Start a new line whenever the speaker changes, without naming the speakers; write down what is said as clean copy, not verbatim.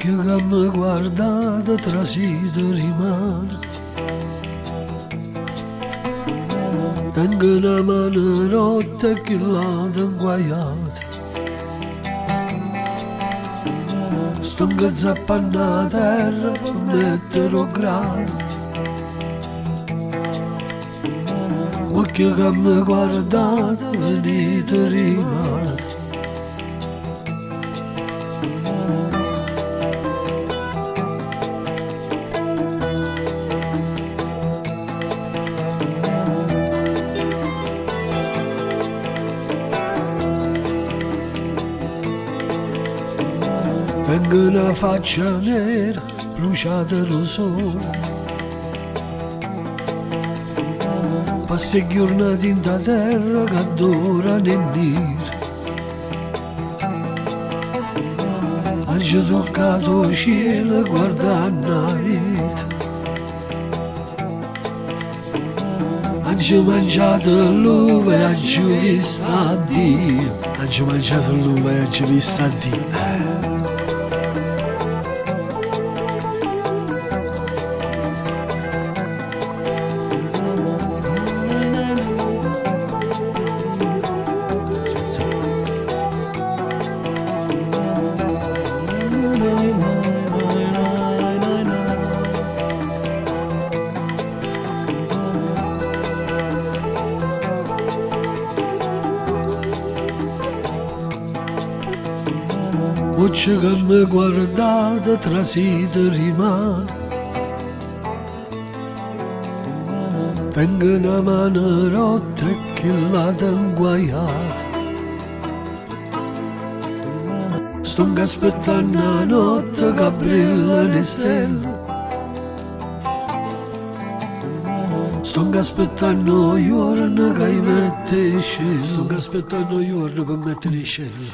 Occhio che mi guardate trasito rimane. Tengo una mano rotta e che l'altra inguaiata. Sto ingazzappanando a terra per mettere grano. Occhio che mi guardate venite rimane. Tengo una faccia nera, bruciata dal sole. Passo i giornate in da terra che adorano e nere. Oggi toccato il cielo guardando la vita. Oggi ho mangiato l'uva e oggi ho visto a Dio. Oggi ho mangiato l'uva e oggi ho visto a Dio. Occhio che mi guardate trasito rimane. Tengo una mano rotta e che l'ha inguaiata. Sto aspettando la notte che brilla le stelle. Sto aspettando i giorni che mette le scelle. Sto aspettando i giorni per mettere le scelle.